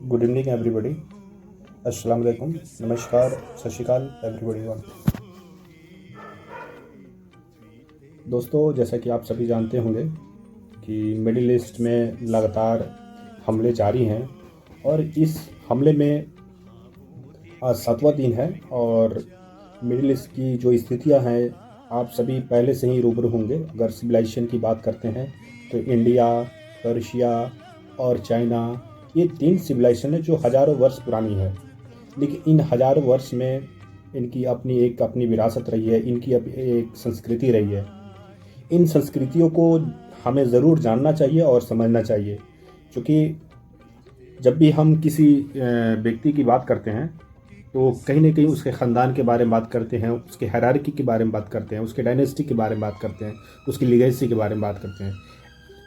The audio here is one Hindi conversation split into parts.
Good evening everybody. अस्सलाम वालेकुम, नमस्कार, सत श्री अकाल एवरीबॉडी वन। दोस्तों, जैसा कि आप सभी जानते होंगे कि मिडिल ईस्ट में लगातार हमले जारी हैं और इस हमले में आज 7वां दिन है और मिडिल ईस्ट की जो स्थितियां हैं आप सभी पहले से ही रूबरू होंगे। अगर सिविलाइजेशन की बात करते हैं तो इंडिया, रशिया और चाइना, ये 3 सिविलाइजेशन है जो हज़ारों वर्ष पुरानी है। लेकिन इन हज़ारों वर्ष में इनकी अपनी विरासत रही है, इनकी एक संस्कृति रही है। इन संस्कृतियों को हमें ज़रूर जानना चाहिए और समझना चाहिए, क्योंकि जब भी हम किसी व्यक्ति की बात करते हैं तो कहीं ना कहीं उसके ख़ानदान के बारे में बात करते हैं, उसके हायरार्की के बारे में बात करते हैं, उसके डायनेस्टी के बारे में बात करते हैं, उसकी लीगेसी के बारे में बात करते हैं।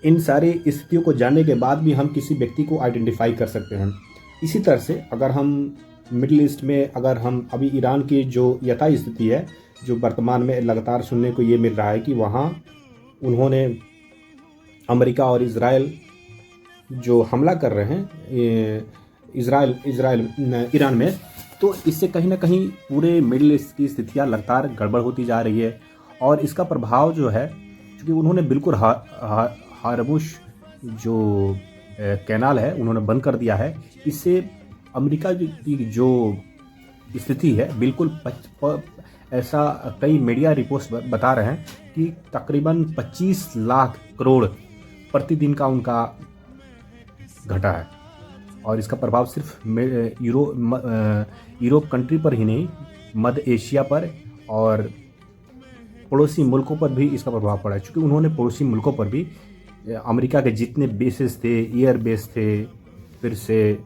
इन सारी स्थितियों को जानने के बाद भी हम किसी व्यक्ति को आइडेंटिफाई कर सकते हैं। इसी तरह से अगर हम मिडिल ईस्ट में अगर हम अभी ईरान की जो यथा स्थिति है, जो वर्तमान में लगातार सुनने को ये मिल रहा है कि वहाँ उन्होंने अमेरिका और इज़राइल जो हमला कर रहे हैं ईरान में, तो इससे कहीं ना कहीं पूरे मिडिल ईस्ट की स्थितियाँ लगातार गड़बड़ होती जा रही है। और इसका प्रभाव जो है, क्योंकि उन्होंने बिल्कुल हारमुश जो कैनाल है उन्होंने बंद कर दिया है, इससे अमेरिका की जो स्थिति है बिल्कुल ऐसा कई मीडिया रिपोर्ट्स बता रहे हैं कि तकरीबन 25 लाख करोड़ प्रतिदिन का उनका घटा है। और इसका प्रभाव सिर्फ यूरोप कंट्री पर ही नहीं, मध्य एशिया पर और पड़ोसी मुल्कों पर भी इसका प्रभाव पड़ा है। क्योंकि उन्होंने पड़ोसी मुल्कों पर भी अमेरिका के जितने बेसेस थे, एयर बेस थे, फिर से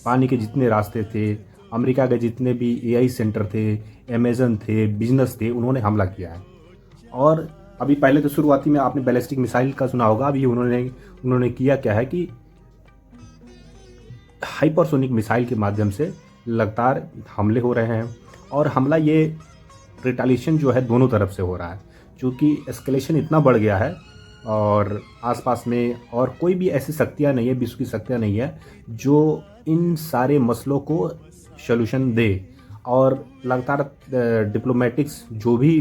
पानी के जितने रास्ते थे, अमेरिका के जितने भी एआई सेंटर थे, अमेज़न थे, बिजनेस थे, उन्होंने हमला किया है। और अभी पहले तो शुरुआती में आपने बैलिस्टिक मिसाइल का सुना होगा। अभी उन्होंने किया क्या है कि हाइपरसोनिक मिसाइल के माध्यम से लगातार हमले हो रहे हैं। और हमला ये रिटालिएशन जो है दोनों तरफ से हो रहा है, क्योंकि एस्केलेशन इतना बढ़ गया है और आसपास में और कोई भी ऐसी शक्तियाँ नहीं है, विश्व की शक्तियाँ नहीं है जो इन सारे मसलों को सॉल्यूशन दे। और लगातार डिप्लोमेटिक्स जो भी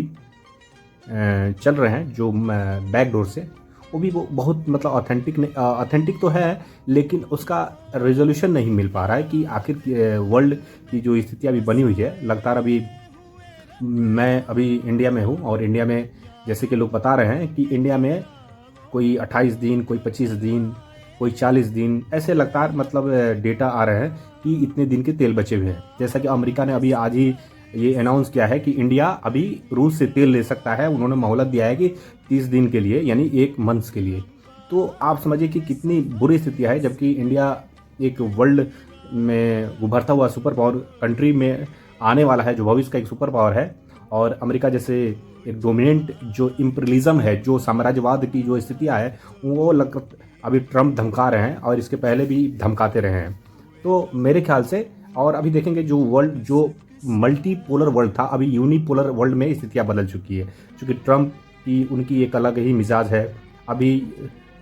चल रहे हैं जो बैकडोर से, वो भी बहुत मतलब ऑथेंटिक तो है, लेकिन उसका रेजोल्यूशन नहीं मिल पा रहा है कि आखिर वर्ल्ड की जो स्थिति अभी बनी हुई है। लगातार अभी मैं अभी इंडिया में हूँ और इंडिया में जैसे कि लोग बता रहे हैं कि इंडिया में कोई 28 दिन, कोई 25 दिन, कोई 40 दिन, ऐसे लगातार मतलब डेटा आ रहे हैं कि इतने दिन के तेल बचे हुए हैं। जैसा कि अमेरिका ने अभी आज ही ये अनाउंस किया है कि इंडिया अभी रूस से तेल ले सकता है। उन्होंने मोहलत दिया है कि 30 दिन के लिए, यानी 1 मंथ के लिए। तो आप समझिए कि कितनी बुरी स्थिति है, जबकि इंडिया एक वर्ल्ड में उभरता हुआ सुपर पावर कंट्री में आने वाला है, जो भविष्य का एक सुपर पावर है। और अमेरिका जैसे एक डोमिनेंट जो इम्पीरियलिज्म है, जो साम्राज्यवाद की जो स्थितियाँ है, वो अभी ट्रम्प धमका रहे हैं और इसके पहले भी धमकाते रहे हैं। तो मेरे ख्याल से और अभी देखेंगे जो वर्ल्ड जो मल्टीपोलर वर्ल्ड था, अभी यूनिपोलर वर्ल्ड में स्थितियाँ बदल चुकी है, क्योंकि ट्रम्प की उनकी एक अलग ही मिजाज है। अभी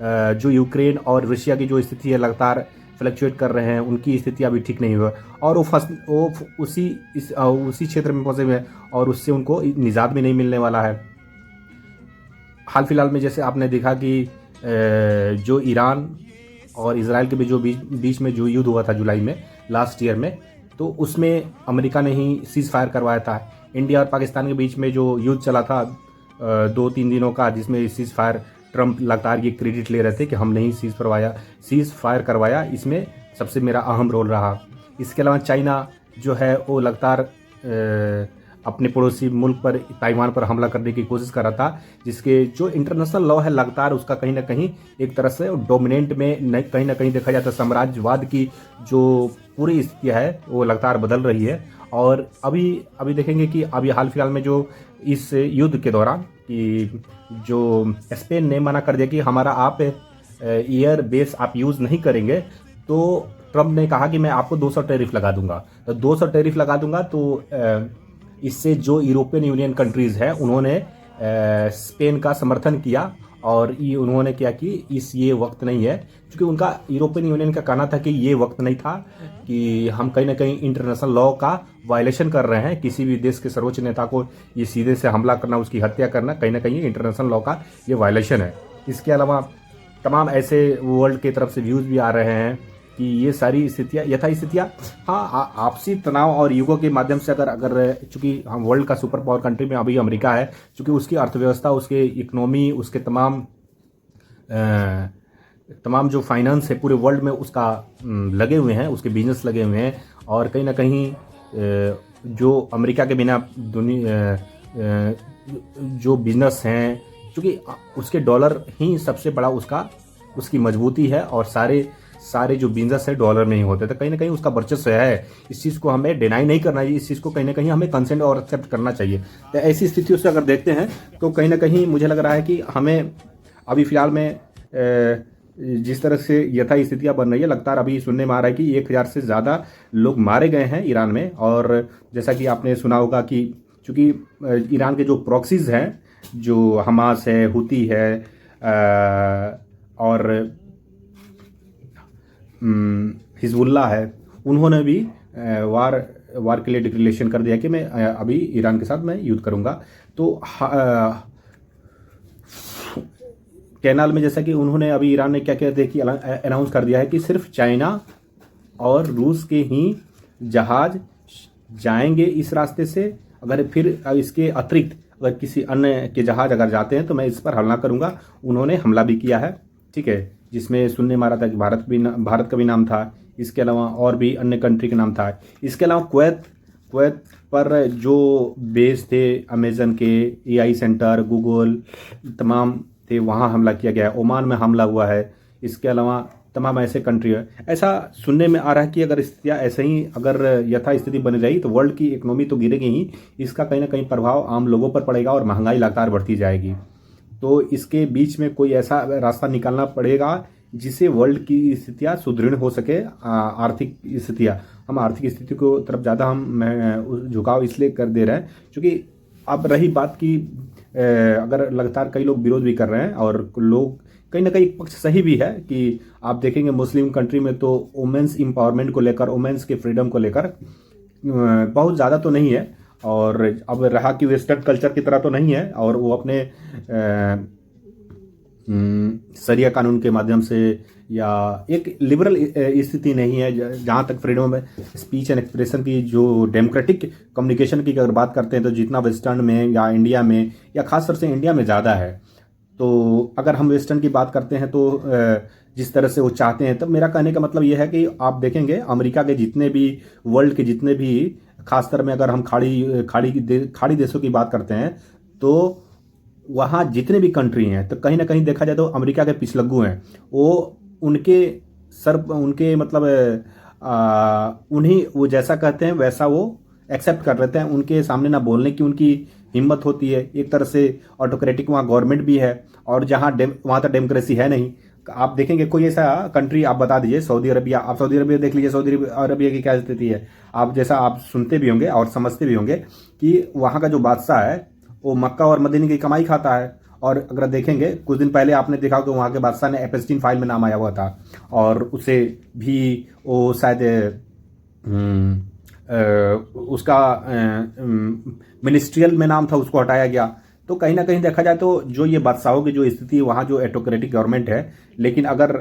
जो यूक्रेन और रशिया की जो स्थिति है लगातार फ्लक्चुएट कर रहे हैं, उनकी स्थिति अभी ठीक नहीं हुआ और वो उसी क्षेत्र में फंसे हुए हैं और उससे उनको निजात भी नहीं मिलने वाला है। हाल फिलहाल में जैसे आपने देखा कि जो ईरान और इजराइल के बीच में जो युद्ध हुआ था जुलाई में लास्ट ईयर में, तो उसमें अमेरिका ने ही सीज़ फायर करवाया था। इंडिया और पाकिस्तान के बीच में जो युद्ध चला था 2-3 दिनों का, जिसमें सीज़ फायर ट्रम्प लगातार ये क्रेडिट ले रहे थे कि हमने ही सीज़ फायर करवाया, इसमें सबसे मेरा अहम रोल रहा। इसके अलावा चाइना जो है वो लगातार अपने पड़ोसी मुल्क पर, ताइवान पर हमला करने की कोशिश कर रहा था, जिसके जो इंटरनेशनल लॉ है लगातार उसका कहीं ना कहीं एक तरह से डोमिनेंट में कहीं ना कहीं देखा जाता है। साम्राज्यवाद की जो पूरी स्थिति है वो लगातार बदल रही है। और अभी देखेंगे कि अभी हाल फिलहाल में जो इस युद्ध के दौरान कि जो स्पेन ने मना कर दिया कि हमारा आप एयर बेस आप यूज़ नहीं करेंगे, तो ट्रम्प ने कहा कि मैं आपको 200 टैरिफ लगा दूंगा। तो 200 टैरिफ लगा दूंगा, तो इससे जो यूरोपियन यूनियन कंट्रीज़ है उन्होंने स्पेन का समर्थन किया और ये उन्होंने क्या कि ये वक्त नहीं है, क्योंकि उनका यूरोपियन यूनियन का कहना था कि ये वक्त नहीं था कि हम कहीं ना कहीं इंटरनेशनल लॉ का वायलेशन कर रहे हैं। किसी भी देश के सर्वोच्च नेता को ये सीधे से हमला करना, उसकी हत्या करना, कहीं ना कहीं इंटरनेशनल लॉ का ये वायलेशन है। इसके अलावा तमाम ऐसे वर्ल्ड की तरफ से व्यूज़ भी आ रहे हैं कि ये सारी स्थितियाँ यथा स्थितियाँ हाँ आपसी तनाव और युगों के माध्यम से अगर अगर चूंकि हम वर्ल्ड का सुपर पावर कंट्री में अभी अमेरिका है, चूंकि उसकी अर्थव्यवस्था, उसके इकोनॉमी, उसके तमाम जो फाइनेंस है पूरे वर्ल्ड में उसका लगे हुए हैं, उसके बिजनेस लगे हुए हैं। और कहीं ना कहीं जो अमेरिका के बिना दुनिया जो बिजनेस हैं, क्योंकि उसके डॉलर ही सबसे बड़ा उसकी मजबूती है और सारे जो बिजनेस है डॉलर में ही होते, तो कहीं ना कहीं उसका वर्चस्व है। इस चीज़ को हमें डिनाई नहीं करना चाहिए, इस चीज़ को कहीं ना कहीं हमें कंसेंट और एक्सेप्ट करना चाहिए। तो ऐसी स्थितियों से अगर देखते हैं तो कहीं ना कहीं मुझे लग रहा है कि हमें अभी फ़िलहाल में जिस तरह से यथा स्थितियाँ बन रही है, लगातार अभी सुनने में आ रहा है कि 1000 से ज़्यादा लोग मारे गए हैं ईरान में। और जैसा कि आपने सुना होगा कि चूँकि ईरान के जो प्रॉक्सीज हैं, जो हमास है, हुती है और हिजबुल्ला है, उन्होंने भी वार के लिए डिक्लेरेशन कर दिया कि मैं अभी ईरान के साथ मैं युद्ध करूंगा। तो कैनाल में जैसा कि उन्होंने अभी ईरान ने क्या कहते हैं कि अनाउंस कर दिया है कि सिर्फ चाइना और रूस के ही जहाज जाएंगे इस रास्ते से। अगर फिर इसके अतिरिक्त अगर किसी अन्य के जहाज अगर जाते हैं तो मैं इस पर हमला करूंगा। उन्होंने हमला भी किया है, ठीक है, जिसमें सुनने में आ रहा था कि भारत का भी नाम था, इसके अलावा और भी अन्य कंट्री का नाम था। इसके अलावा कुवैत पर जो बेस थे अमेजन के, एआई सेंटर, गूगल तमाम थे, वहाँ हमला किया गया है। ओमान में हमला हुआ है। इसके अलावा तमाम ऐसे कंट्री है। ऐसा सुनने में आ रहा है कि अगर स्थितियाँ ऐसे ही अगर यथा स्थिति बनी रही तो वर्ल्ड की इकोनॉमी तो गिरेगी ही, इसका कहीं ना कहीं प्रभाव आम लोगों पर पड़ेगा और महंगाई लगातार बढ़ती जाएगी। तो इसके बीच में कोई ऐसा रास्ता निकालना पड़ेगा जिससे वर्ल्ड की स्थितियाँ सुदृढ़ हो सके। आर्थिक स्थितियाँ, हम आर्थिक स्थिति को तरफ ज़्यादा हम झुकाव इसलिए कर दे रहे हैं क्योंकि अब रही बात की अगर लगातार कई लोग विरोध भी कर रहे हैं और लोग कहीं ना कहीं पक्ष सही भी है कि आप देखेंगे मुस्लिम कंट्री में तो वुमेन्स एम्पावरमेंट को लेकर, वुमेन्स के फ्रीडम को लेकर बहुत ज़्यादा तो नहीं है। और अब रहा कि वेस्टर्न कल्चर की तरह तो नहीं है और वो अपने शरिया कानून के माध्यम से या एक लिबरल स्थिति नहीं है जहाँ तक freedom of speech and expression की, जो डेमोक्रेटिक कम्युनिकेशन की अगर बात करते हैं तो जितना वेस्टर्न में या इंडिया में या खासतौर से इंडिया में ज़्यादा है। तो अगर हम वेस्टर्न की बात करते हैं तो जिस तरह से वो चाहते हैं, तब मेरा कहने का मतलब ये है कि आप देखेंगे अमेरिका के जितने भी, वर्ल्ड के जितने भी, खासतर में अगर हम खाड़ी देशों की बात करते हैं तो वहाँ जितने भी कंट्री हैं तो कहीं ना कहीं देखा जाए तो अमेरिका के पिछलग्गू हैं। वो उनके मतलब उन्हीं वो जैसा कहते हैं वैसा वो एक्सेप्ट कर लेते हैं। उनके सामने ना बोलने की उनकी हिम्मत होती है। एक तरह से ऑटोक्रेटिक वहाँ गवर्नमेंट भी है और जहाँ वहाँ तो डेमोक्रेसी है नहीं। आप देखेंगे कोई ऐसा कंट्री आप बता दीजिए, सऊदी अरबिया, आप सऊदी अरबिया देख लीजिए, सऊदी अरबिया की क्या स्थिति है। आप जैसा आप सुनते भी होंगे और समझते भी होंगे कि वहाँ का जो बादशाह है वो मक्का और मदीने की कमाई खाता है। और अगर देखेंगे कुछ दिन पहले आपने देखा कि वहाँ के बादशाह ने एपस्टीन फाइल में नाम आया हुआ था और उसे भी वो शायद उसका मिनिस्ट्रियल में नाम था, उसको हटाया गया। तो कहीं ना कहीं देखा जाए तो जो ये बादशाहों की जो स्थिति वहाँ जो ऑटोक्रेटिक गवर्नमेंट है, लेकिन अगर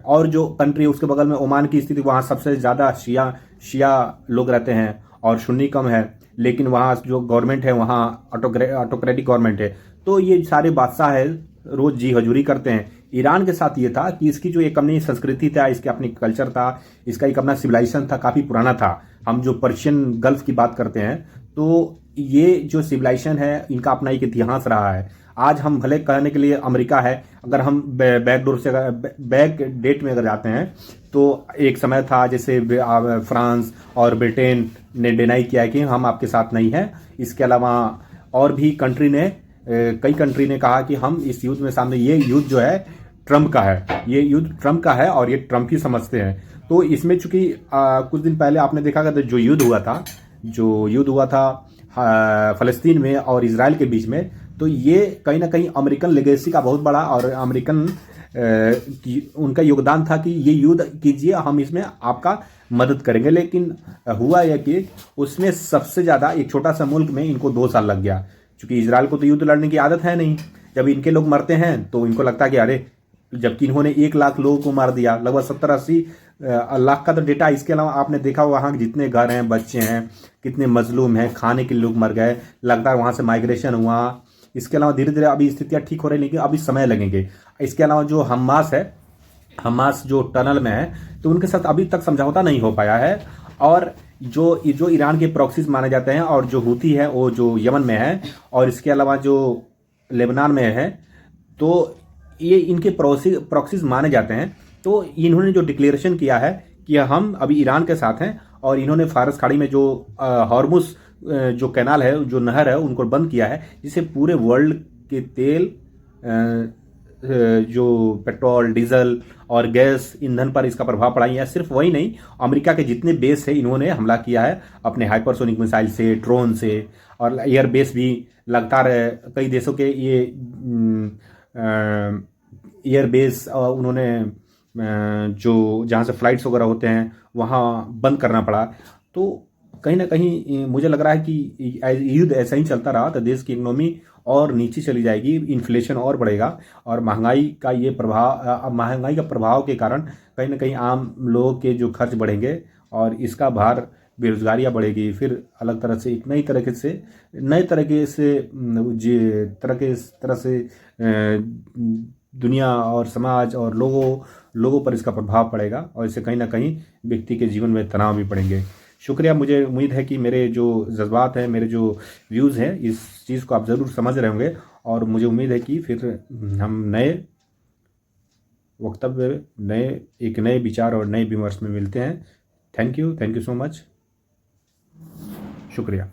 और जो कंट्री उसके बगल में ओमान की स्थिति, वहाँ सबसे ज़्यादा शिया लोग रहते हैं और सुन्नी कम है, लेकिन वहाँ जो गवर्नमेंट है वहाँ ऑटोक्रेटिक गवर्नमेंट है। तो ये सारे बादशाह है रोज़ जी हजूरी करते हैं। ईरान के साथ ये था कि इसकी जो एक अपनी संस्कृति था, इसके अपनी कल्चर था, इसका एक अपना सिविलाइजेशन था, काफ़ी पुराना था। हम जो पर्शियन गल्फ की बात करते हैं तो ये जो सिविलाइजेशन है इनका अपना एक इतिहास रहा है। आज हम भले कहने के लिए अमेरिका है, अगर हम बैकडोर से बैक डेट में अगर जाते हैं तो एक समय था जैसे फ्रांस और ब्रिटेन ने डिनाई किया है कि हम आपके साथ नहीं है। इसके अलावा और भी कई कंट्री ने कहा कि हम इस युद्ध में सामने, ये युद्ध जो है ट्रम्प का है, ये युद्ध ट्रम्प का है और ये ट्रम्प ही समझते हैं। तो इसमें चूंकि कुछ दिन पहले आपने देखा कि जो युद्ध हुआ था फ़लस्तीन में और इजराइल के बीच में, तो ये कहीं ना कहीं अमेरिकन लेगेसी का बहुत बड़ा और अमेरिकन उनका योगदान था कि ये युद्ध कीजिए, हम इसमें आपका मदद करेंगे। लेकिन हुआ यह कि उसमें सबसे ज़्यादा एक छोटा सा मुल्क में इनको 2 साल लग गया, क्योंकि इजराइल को तो युद्ध लड़ने की आदत है नहीं। जब इनके लोग मरते हैं तो इनको लगता है कि अरे, जबकि इन्होंने 1 लाख लोगों को मार दिया, लगभग 70-80 लाख का तो डेटा। इसके अलावा आपने देखा वहाँ जितने घर हैं, बच्चे हैं, कितने मजलूम हैं, खाने के लोग मर गए, लगता है वहाँ से माइग्रेशन हुआ। इसके अलावा धीरे धीरे अभी स्थितियाँ ठीक हो रही, लेकिन अभी समय लगेंगे। इसके अलावा जो हमास है, हमास जो टनल में है, तो उनके साथ अभी तक समझौता नहीं हो पाया है। और जो ईरान के प्रॉक्सीज माने जाते हैं, और जो हूती है वो जो यमन में है, और इसके अलावा जो लेबनान में है, तो ये इनके प्रॉक्सीज माने जाते हैं। तो इन्होंने जो डिक्लेरेशन किया है कि हम अभी ईरान के साथ हैं, और इन्होंने फारस खाड़ी में जो हॉर्मुज जो कैनाल है, जो नहर है, उनको बंद किया है, जिससे पूरे वर्ल्ड के तेल, जो पेट्रोल, डीजल और गैस ईंधन पर इसका प्रभाव पड़ा है। सिर्फ वही नहीं, अमेरिका के जितने बेस है इन्होंने हमला किया है अपने हाइपरसोनिक मिसाइल से, ड्रोन से, और एयर बेस भी लगातार कई देशों के ये एयर बेस उन्होंने जो जहाँ से फ्लाइट्स वगैरह होते हैं वहाँ बंद करना पड़ा। तो कहीं ना कहीं मुझे लग रहा है कि युद्ध ऐसा ही चलता रहा तो देश की इकोनॉमी और नीचे चली जाएगी, इन्फ्लेशन और बढ़ेगा, और महंगाई का प्रभाव के कारण कहीं ना कहीं आम लोगों के जो खर्च बढ़ेंगे, और इसका भार, बेरोजगारियाँ बढ़ेगी। फिर अलग तरह से एक नए तरह से दुनिया और समाज और लोगों पर इसका प्रभाव पड़ेगा, और इससे कहीं ना कहीं व्यक्ति के जीवन में तनाव भी पड़ेंगे। शुक्रिया। मुझे उम्मीद है कि मेरे जो जज्बात हैं, मेरे जो व्यूज़ हैं, इस चीज़ को आप ज़रूर समझ रहे होंगे, और मुझे उम्मीद है कि फिर हम नए वक्तव्य, एक नए विचार और नए विमर्श में मिलते हैं। Thank you so much. शुक्रिया।